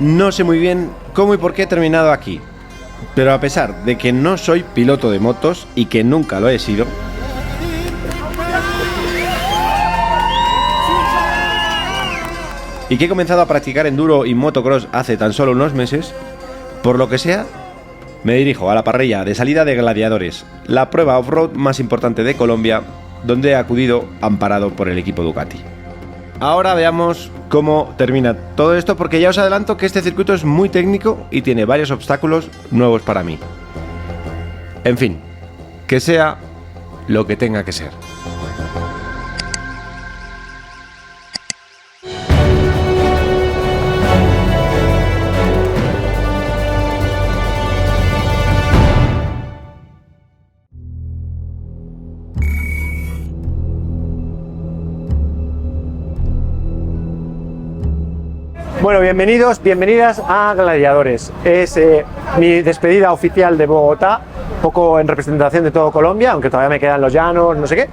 No sé muy bien cómo y por qué he terminado aquí, pero a pesar de que no soy piloto de motos y que nunca lo he sido, y que he comenzado a practicar enduro y motocross hace tan solo unos meses, por lo que sea, me dirijo a la parrilla de salida de Gladiadores, la prueba off-road más importante de Colombia, donde he acudido amparado por el equipo Ducati. Ahora veamos cómo termina todo esto, porque ya os adelanto que este circuito es muy técnico y tiene varios obstáculos nuevos para mí. En fin, que sea lo que tenga que ser. Bueno, bienvenidos, bienvenidas a Gladiadores. Es mi despedida oficial de Bogotá, un poco en representación de todo Colombia, aunque todavía me quedan los llanos, no sé qué.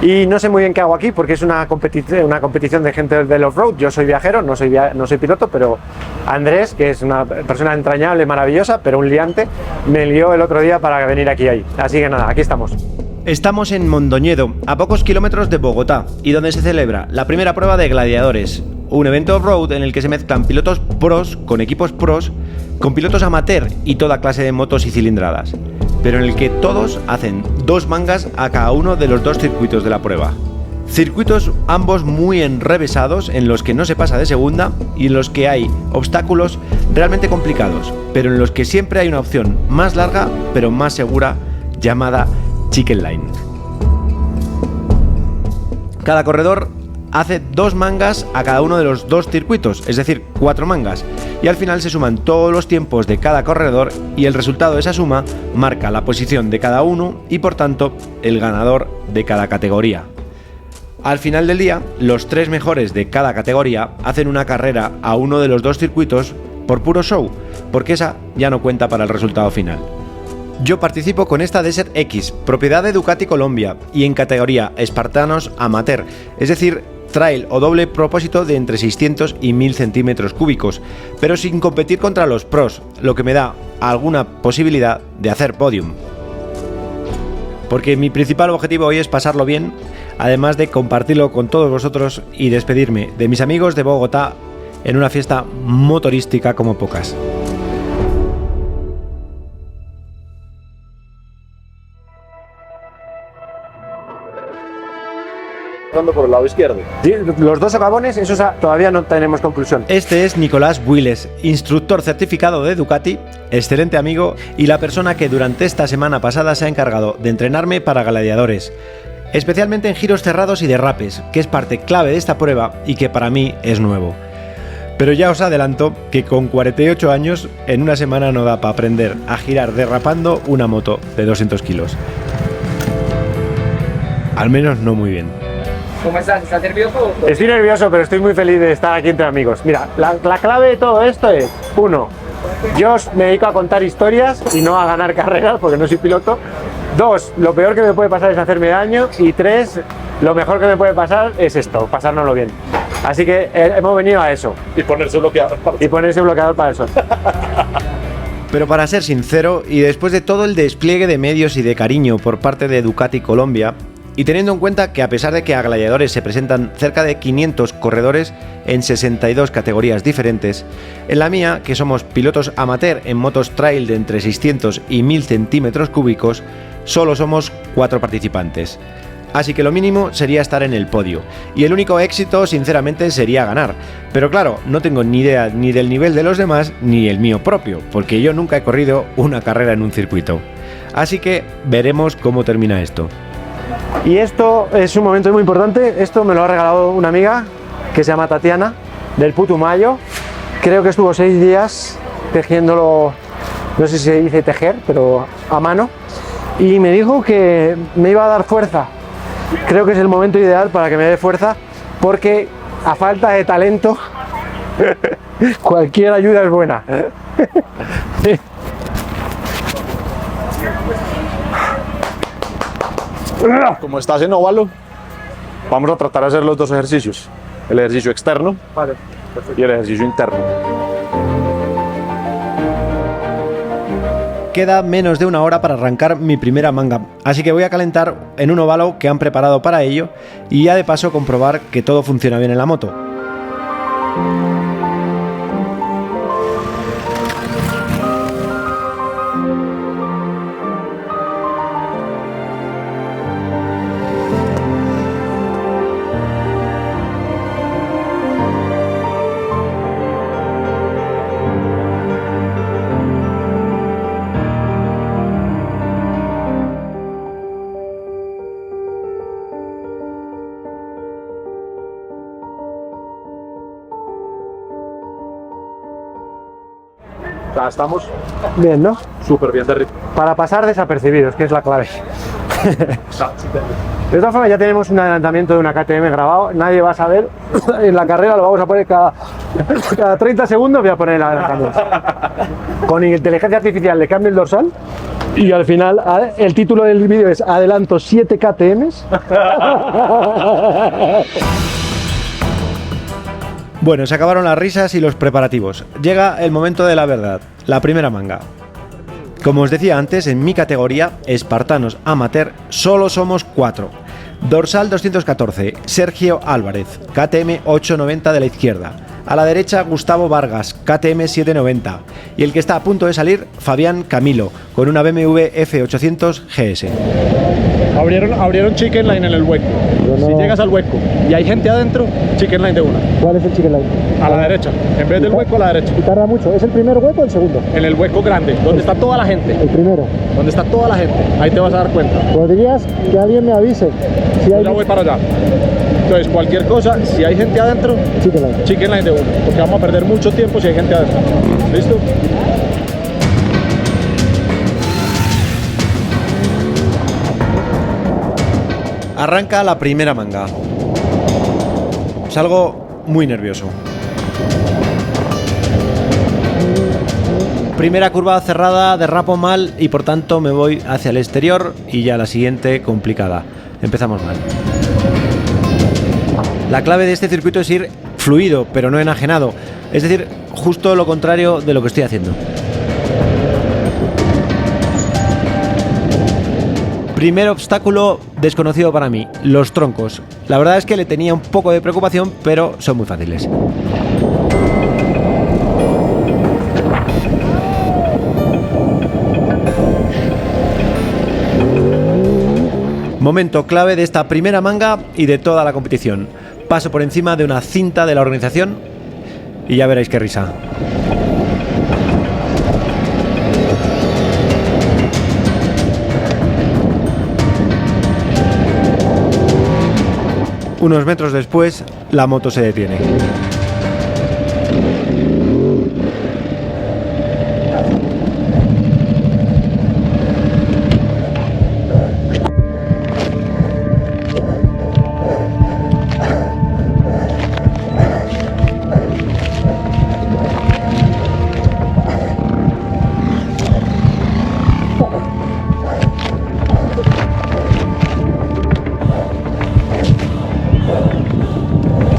Y no sé muy bien qué hago aquí porque es una competición de gente del off-road. Yo soy viajero, no soy piloto, pero Andrés, que es una persona entrañable, maravillosa, pero un liante, me lió el otro día para venir aquí ahí. Así que nada, aquí estamos. Estamos en Mondoñedo, a pocos kilómetros de Bogotá, y donde se celebra la primera prueba de Gladiadores, un evento off-road en el que se mezclan pilotos pros con equipos pros, con pilotos amateur y toda clase de motos y cilindradas, pero en el que todos hacen 2 mangas a cada uno de los 2 circuitos de la prueba. Circuitos ambos muy enrevesados, en los que no se pasa de segunda y en los que hay obstáculos realmente complicados, pero en los que siempre hay una opción más larga pero más segura llamada Chicken Line. Cada corredor hace 2 mangas a cada uno de los 2 circuitos, es decir, 4 mangas, y al final se suman todos los tiempos de cada corredor y el resultado de esa suma marca la posición de cada uno y por tanto el ganador de cada categoría. Al final del día, los 3 mejores de cada categoría hacen una carrera a uno de los 2 circuitos por puro show, porque esa ya no cuenta para el resultado final. Yo participo con esta Desert X, propiedad de Ducati Colombia, y en categoría espartanos amateur, es decir, trail o doble propósito de entre 600 y 1000 centímetros cúbicos, pero sin competir contra los pros, lo que me da alguna posibilidad de hacer podium. Porque mi principal objetivo hoy es pasarlo bien, además de compartirlo con todos vosotros y despedirme de mis amigos de Bogotá en una fiesta motorística como pocas. Por el lado izquierdo. Sí, los 2 socavones, esos todavía no tenemos conclusión. Este es Nicolás Builes, instructor certificado de Ducati, excelente amigo y la persona que durante esta semana pasada se ha encargado de entrenarme para Gladiadores, especialmente en giros cerrados y derrapes, que es parte clave de esta prueba y que para mí es nuevo. Pero ya os adelanto que con 48 años en una semana no da para aprender a girar derrapando una moto de 200 kilos. Al menos no muy bien. ¿Cómo estás? ¿Estás nervioso? Estoy nervioso, pero estoy muy feliz de estar aquí entre amigos. Mira, la clave de todo esto es, 1, yo me dedico a contar historias y no a ganar carreras porque no soy piloto. 2, lo peor que me puede pasar es hacerme daño. Y 3, lo mejor que me puede pasar es esto, pasárnoslo bien. Así que hemos venido a eso. Y ponerse bloqueador. Y ponerse bloqueador para el sol. Pero para ser sincero, y después de todo el despliegue de medios y de cariño por parte de Ducati Colombia, y teniendo en cuenta que a pesar de que a Gladiadores se presentan cerca de 500 corredores en 62 categorías diferentes, en la mía, que somos pilotos amateur en motos trail de entre 600 y 1000 centímetros cúbicos, solo somos 4 participantes. Así que lo mínimo sería estar en el podio, y el único éxito sinceramente sería ganar. Pero claro, no tengo ni idea ni del nivel de los demás ni el mío propio, porque yo nunca he corrido una carrera en un circuito. Así que veremos cómo termina esto. Y esto es un momento muy importante. Esto me lo ha regalado una amiga que se llama Tatiana, del Putumayo. Creo que estuvo 6 días tejiéndolo, no sé si se dice tejer, pero a mano. Y me dijo que me iba a dar fuerza. Creo que es el momento ideal para que me dé fuerza, porque a falta de talento, cualquier ayuda es buena. Como estás en óvalo, vamos a tratar de hacer los 2 ejercicios. El ejercicio externo y el ejercicio interno. queda menos de una hora para arrancar mi primera manga, así que voy a calentar en un óvalo que han preparado para ello y ya de paso comprobar que todo funciona bien en la moto. Ya estamos Bien, ¿no? súper bien de ritmo. Para pasar desapercibidos, que es la clave. De todas formas, ya tenemos un adelantamiento de una KTM grabado, nadie va a saber. En la carrera lo vamos a poner cada 30 segundos, voy a poner el adelantamiento. Con inteligencia artificial le cambio el dorsal y al final el título del vídeo es Adelanto 7 KTMs. Bueno, se acabaron las risas y los preparativos. Llega el momento de la verdad, la primera manga. Como os decía antes, en mi categoría, espartanos amateur, solo somos 4. Dorsal 214, Sergio Álvarez, KTM 890 de la izquierda. A la derecha, Gustavo Vargas, KTM 790. Y el que está a punto de salir, Fabián Camilo, con una BMW F800 GS. Abrieron chicken line en el hueco. no- Si llegas al hueco y hay gente adentro, chicken line de una. ¿Cuál es el chicken line? A la derecha. En vez del hueco, a la derecha. Y tarda mucho. ¿Es el primer hueco o el segundo? En el hueco grande, donde está toda la gente. El primero. Donde está toda la gente. Ahí te vas a dar cuenta. Podrías que alguien me avise si Yo ya voy para allá. Entonces, cualquier cosa, si hay gente adentro, chicken line. chicken line de una. Porque vamos a perder mucho tiempo si hay gente adentro. ¿Listo? Arranca la primera manga. Salgo muy nervioso. Primera curva cerrada, derrapo mal y por tanto me voy hacia el exterior y ya la siguiente complicada. Empezamos mal. La clave de este circuito es ir fluido, pero no enajenado. Es decir, justo lo contrario de lo que estoy haciendo. Primer obstáculo desconocido para mí, los troncos. La verdad es que le tenía un poco de preocupación, pero son muy fáciles. Momento clave de esta primera manga y de toda la competición. Paso por encima de una cinta de la organización y ya veréis qué risa. Unos metros después, la moto se detiene.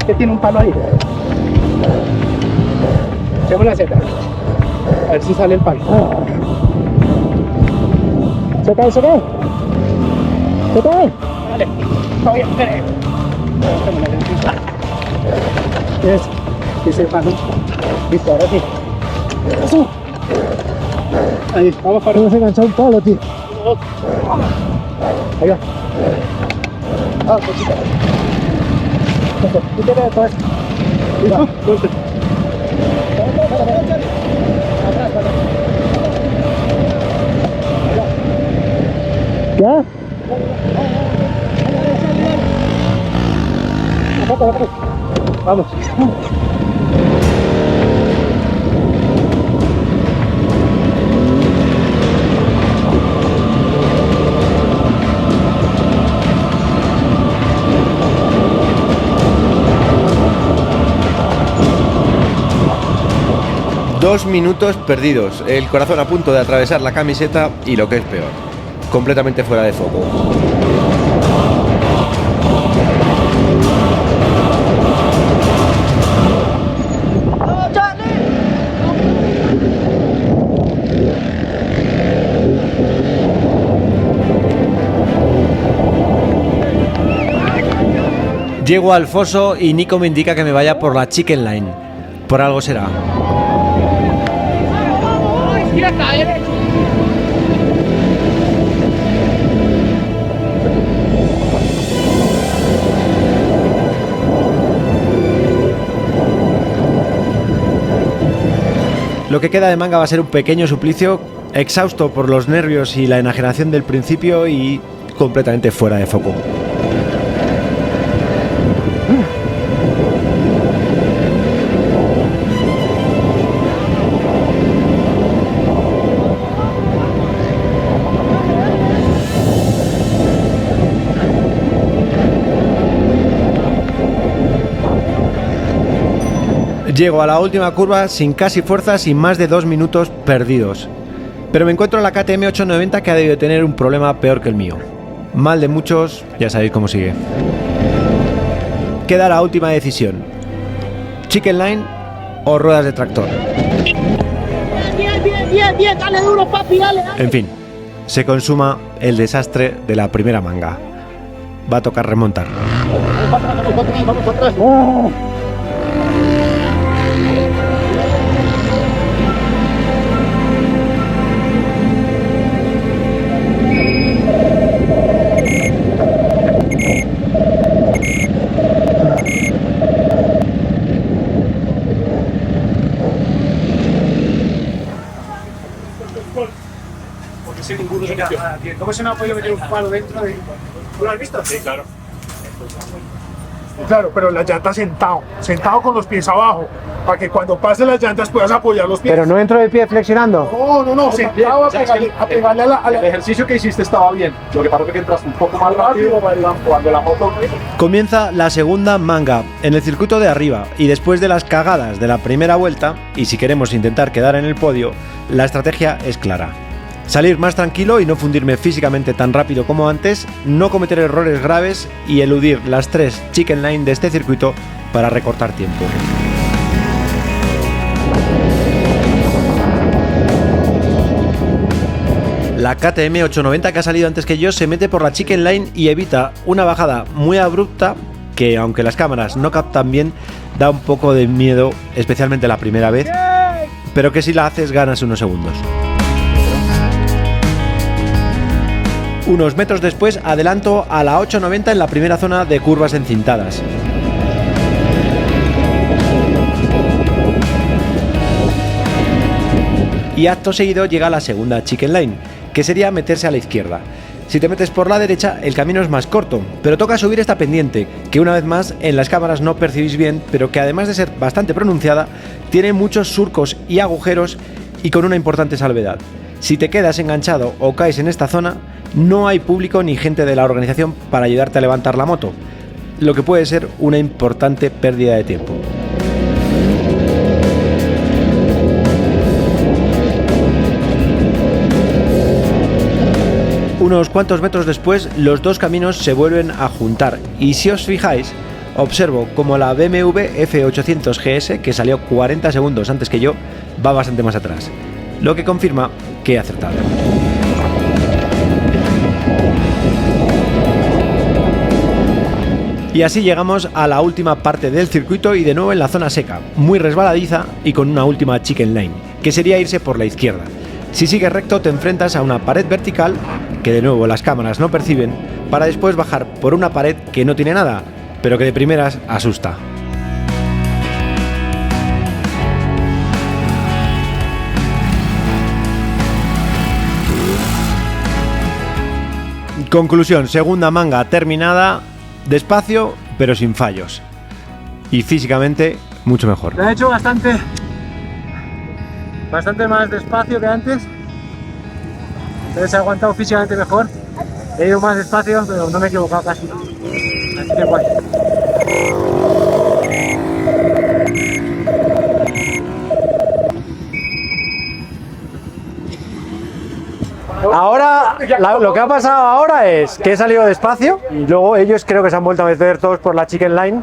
Que tiene un palo ahí. Echemos la seta. A ver si sale el palo. ¿Se cae? ¿Se cae? ¿Se cae? Vale. Voy a hacer. Eso. Ese palo. Listo, ahora sí. Eso. Ahí, vamos para ¿Cómo se engancha un palo, tío? Ahí va. Ah, poquito. Quítale de todo esto. Listo, suerte. ¿Ya? Vamos. 2 minutos perdidos, el corazón a punto de atravesar la camiseta y lo que es peor, completamente fuera de foco. Llego al foso y Nico me indica que me vaya por la chicken line. Por algo será. Lo que queda de manga va a ser un pequeño suplicio, exhausto por los nervios y la enajenación del principio y completamente fuera de foco. Llego a la última curva sin casi fuerzas y más de 2 minutos perdidos. Pero me encuentro la KTM 890 que ha debido tener un problema peor que el mío. Mal de muchos, ya sabéis cómo sigue. Queda la última decisión. Chicken line o ruedas de tractor. Bien, dale duro, papi, dale. En fin, se consuma el desastre de la primera manga. Va a tocar remontar. Vamos para atrás. ¿Cómo se me ha podido meter un palo dentro de...? ¿Tú lo has visto? Sí, claro. Claro, pero la llanta sentado con los pies abajo, para que cuando pase las llantas puedas apoyar los pies. Pero no entro de pie flexionando. No, sentado a pegarle a la... El ejercicio que hiciste estaba bien. Lo que pasa es que entras un poco más rápido cuando la moto... Comienza la segunda manga en el circuito de arriba y después de las cagadas de la primera vuelta, y si queremos intentar quedar en el podio, la estrategia es clara. Salir más tranquilo y no fundirme físicamente tan rápido como antes, no cometer errores graves y eludir las 3 chicken line de este circuito para recortar tiempo. La KTM 890 que ha salido antes que yo se mete por la chicken line y evita una bajada muy abrupta que, aunque las cámaras no captan bien, da un poco de miedo, especialmente la primera vez, pero que si la haces ganas unos segundos. Unos metros después adelanto a la 890 en la primera zona de curvas encintadas. Y acto seguido llega la segunda chicken line, que sería meterse a la izquierda. Si te metes por la derecha, el camino es más corto, pero toca subir esta pendiente, que una vez más en las cámaras no percibís bien, pero que además de ser bastante pronunciada, tiene muchos surcos y agujeros y con una importante salvedad. Si te quedas enganchado o caes en esta zona, no hay público ni gente de la organización para ayudarte a levantar la moto, lo que puede ser una importante pérdida de tiempo. Unos cuantos metros después, los dos caminos se vuelven a juntar y si os fijáis, observo como la BMW F800 GS, que salió 40 segundos antes que yo, va bastante más atrás, lo que confirma que he acertado. Y así llegamos a la última parte del circuito y de nuevo en la zona seca, muy resbaladiza y con una última chicken line, que sería irse por la izquierda. Si sigues recto te enfrentas a una pared vertical, que de nuevo las cámaras no perciben, para después bajar por una pared que no tiene nada, pero que de primeras asusta. Conclusión, segunda manga terminada, despacio pero sin fallos. Y físicamente mucho mejor. Lo he hecho bastante más despacio que antes. Entonces he aguantado físicamente mejor. He ido más despacio, pero no me he equivocado casi. Así que guay. Ahora, lo que ha pasado ahora es que he salido despacio y luego ellos creo que se han vuelto a meter todos por la chicken line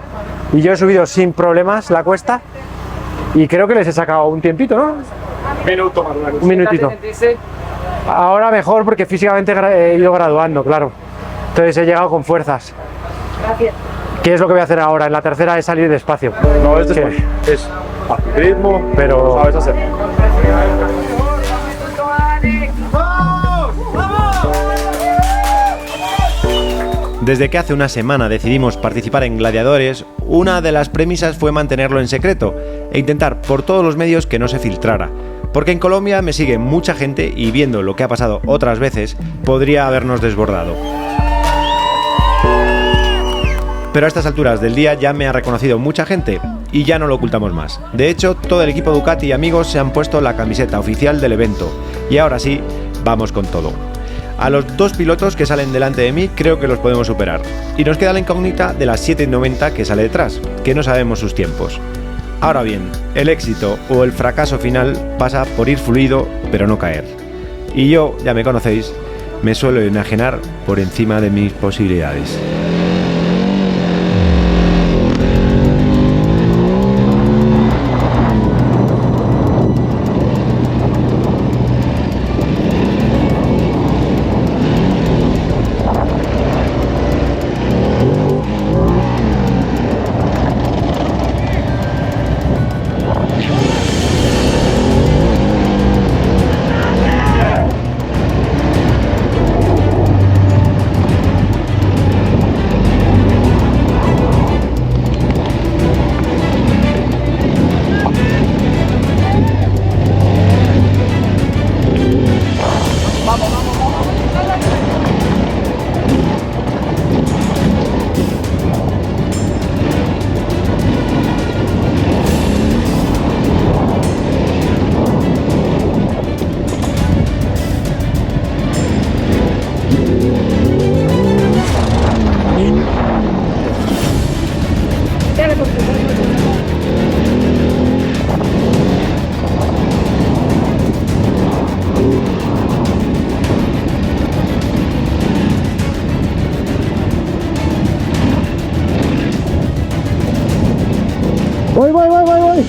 y yo he subido sin problemas la cuesta y creo que les he sacado un tiempito, ¿no? Un minutito. Ahora mejor porque físicamente he ido graduando, claro. Entonces he llegado con fuerzas. Gracias. ¿Qué es lo que voy a hacer ahora? En la tercera es salir despacio. No es ¿Qué? despacio, es a tu ritmo, Pero- sabes hacer. Desde que hace una semana decidimos participar en Gladiadores, una de las premisas fue mantenerlo en secreto e intentar por todos los medios que no se filtrara. Porque en Colombia me sigue mucha gente y viendo lo que ha pasado otras veces, podría habernos desbordado. Pero a estas alturas del día ya me ha reconocido mucha gente y ya no lo ocultamos más. De hecho, todo el equipo Ducati y amigos se han puesto la camiseta oficial del evento. Y ahora sí, vamos con todo. A los dos pilotos que salen delante de mí creo que los podemos superar. Y nos queda la incógnita de las 7:90 que sale detrás, que no sabemos sus tiempos. Ahora bien, el éxito o el fracaso final pasa por ir fluido pero no caer. Y yo, ya me conocéis, me suelo enajenar por encima de mis posibilidades. Voy.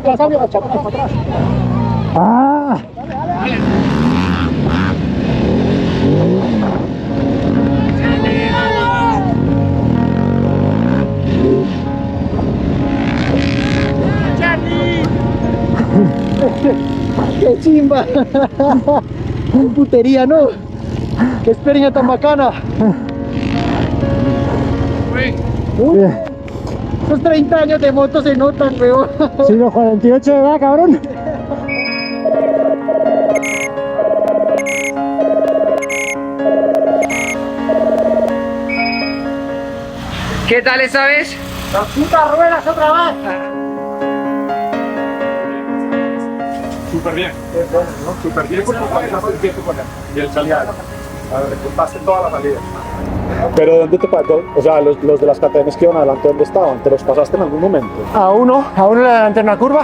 atrás, Fabio, agachate para atrás. ¡Ah! ¡Qué chimba! ¡Qué putería, ¿no? ¡Qué experiencia tan bacana! Esos 30 años de moto se notan, weón. Sí, los 48 de edad, cabrón. ¿Qué tal esa vez? ¡Las putas ruedas otra vez! Súper bien. ¿No? Súper bien porque pasaste el tiempo con él. Y él salía. A ver, contaste toda la salida. Pero ¿dónde te pasó? O sea, los de las KTMs que iban adelante, ¿dónde estaban? ¿Te los pasaste en algún momento? A uno le adelanté en una curva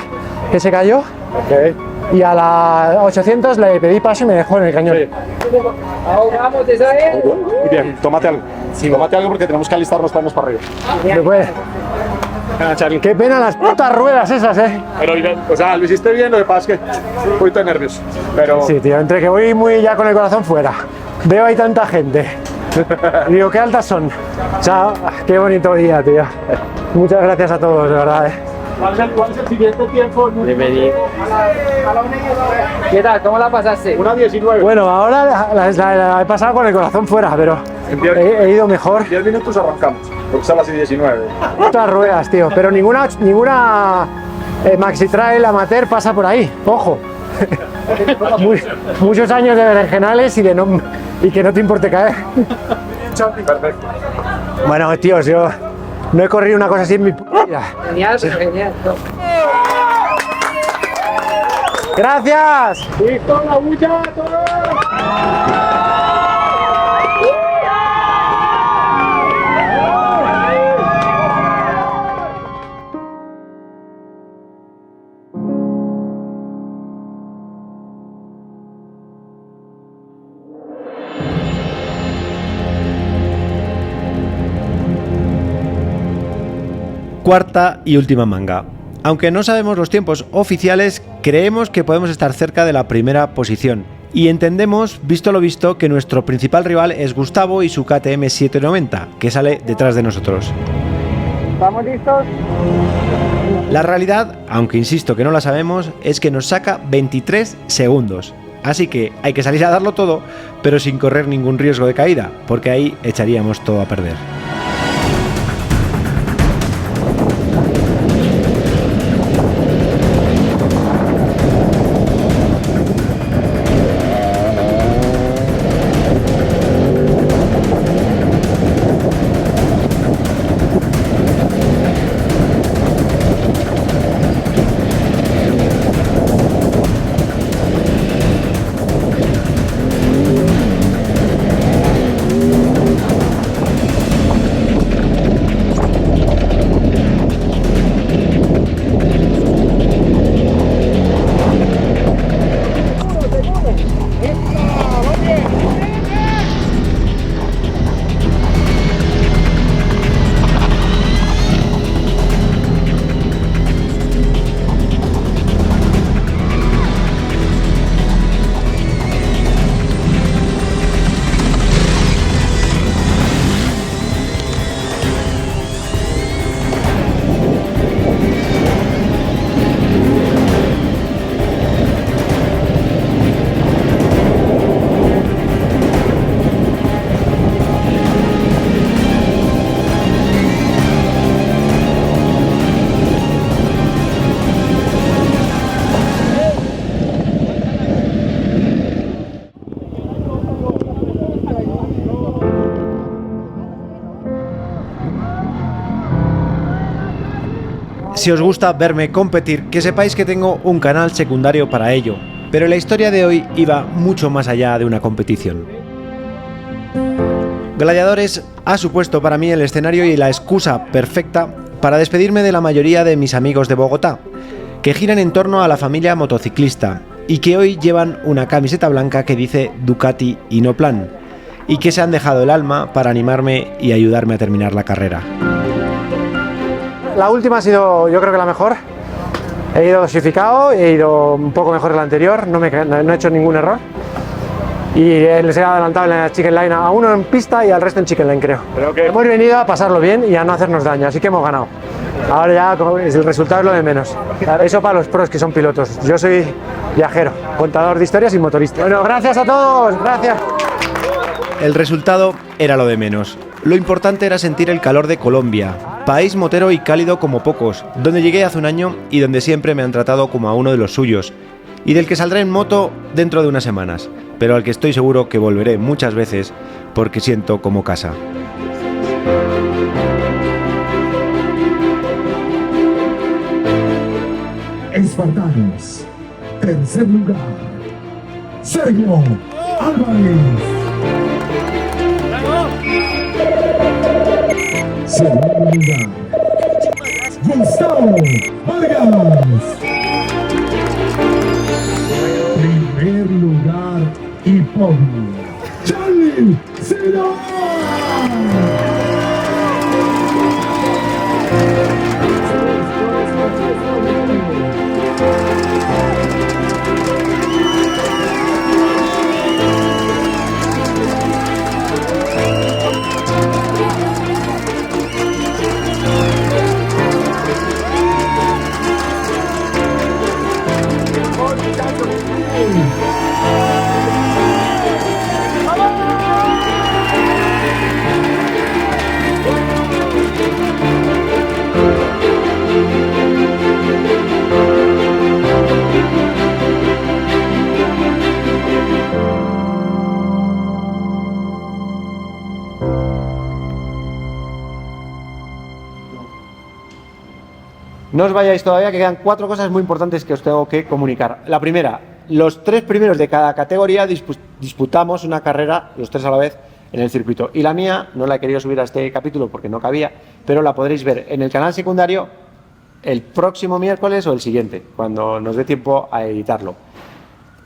que se cayó. Ok. Y a la 800 le pedí paso y me dejó en el cañón. Ahogamos esa vez. Muy bien, tómate algo. Sí, tómate algo porque tenemos que alistarnos para irnos para arriba. Después, Venga, Charlie. qué pena las putas ruedas esas, Pero, o sea, lo hiciste bien, lo que pasa es que un poquito de nervios. Pero Sí, tío, entre que voy muy ya con el corazón fuera. Veo ahí tanta gente. Y digo, qué altas son. O sea, qué bonito día, tío. Muchas gracias a todos, de verdad, ¿cuál es el siguiente tiempo? ¿Qué tal? ¿Cómo la pasaste? Una 19. Bueno, ahora la he pasado con el corazón fuera, pero En 10 he ido mejor. 10 minutos arrancamos, porque son las 19. Muchas ruedas, tío, pero ninguna Maxi Trail amateur pasa por ahí, ojo. Muchos años de berenjenales y que no te importe caer. Perfecto. Bueno, tíos, yo no he corrido una cosa así en mi puta vida. Genial, pero genial. ¡Gracias! ¡Listo, la bulla! ¡Todo! Cuarta y última manga. Aunque no sabemos los tiempos oficiales, creemos que podemos estar cerca de la primera posición. Y entendemos, visto lo visto, que nuestro principal rival es Gustavo y su KTM 790, que sale detrás de nosotros. ¿Estamos listos? La realidad, aunque insisto que no la sabemos, es que nos saca 23 segundos. Así que hay que salir a darlo todo, pero sin correr ningún riesgo de caída, porque ahí echaríamos todo a perder. Si os gusta verme competir, que sepáis que tengo un canal secundario para ello, pero la historia de hoy iba mucho más allá de una competición. Gladiadores ha supuesto para mí el escenario y la excusa perfecta para despedirme de la mayoría de mis amigos de Bogotá, que giran en torno a la familia motociclista y que hoy llevan una camiseta blanca que dice Ducati y no Plan, y que se han dejado el alma para animarme y ayudarme a terminar la carrera. La última ha sido, yo creo que la mejor. He ido dosificado, he ido un poco mejor que el anterior, no he hecho ningún error. Y les he adelantado en la chicken line a uno en pista y al resto en chicken line, creo. Creo que- Hemos venido a pasarlo bien y a no hacernos daño, así que hemos ganado. Ahora ya el resultado es lo de menos. Eso para los pros que son pilotos. Yo soy viajero, contador de historias y motorista. Bueno, gracias a todos, gracias. El resultado era lo de menos. Lo importante era sentir el calor de Colombia, país motero y cálido como pocos, donde llegué hace un año y donde siempre me han tratado como a uno de los suyos, y del que saldré en moto dentro de unas semanas, pero al que estoy seguro que volveré muchas veces porque siento como casa. Espartanos, tercer lugar, Sergio Álvarez. Segundo lugar, Gustavo Vargas. Primer lugar y podio, Charlie Ciro. No os vayáis todavía, que quedan 4 cosas muy importantes que os tengo que comunicar. La primera, los 3 primeros de cada categoría disputamos una carrera, los 3 a la vez, en el circuito. Y la mía no la he querido subir a este capítulo porque no cabía, pero la podréis ver en el canal secundario el próximo miércoles o el siguiente, cuando nos dé tiempo a editarlo.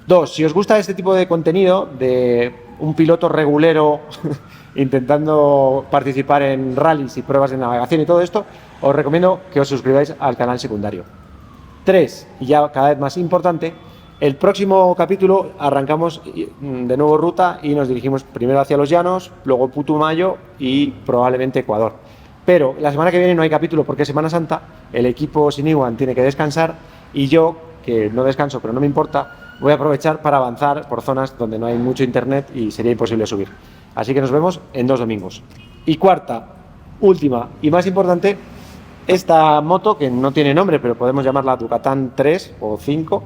2, si os gusta este tipo de contenido, de un piloto regulero intentando participar en rallies y pruebas de navegación y todo esto, os recomiendo que os suscribáis al canal secundario. 3, y ya cada vez más importante, el próximo capítulo arrancamos de nuevo ruta y nos dirigimos primero hacia los llanos, luego Putumayo y probablemente Ecuador. Pero la semana que viene no hay capítulo porque es Semana Santa, el equipo Siniwan tiene que descansar y yo, que no descanso pero no me importa, voy a aprovechar para avanzar por zonas donde no hay mucho internet y sería imposible subir. Así que nos vemos en 2 domingos. Y cuarta, última y más importante, esta moto que no tiene nombre, pero podemos llamarla Ducatán 3 o 5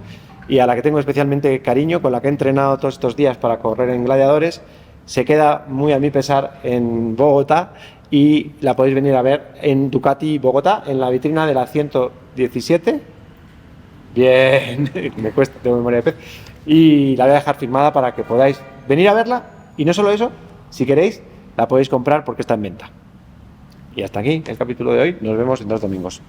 y a la que tengo especialmente cariño, con la que he entrenado todos estos días para correr en Gladiadores, se queda muy a mi pesar en Bogotá y la podéis venir a ver en Ducati Bogotá, en la vitrina de la 117. Bien, me cuesta, tengo memoria de pez. Y la voy a dejar firmada para que podáis venir a verla y no solo eso, si queréis, la podéis comprar porque está en venta. Y hasta aquí el capítulo de hoy. Nos vemos en 2 domingos.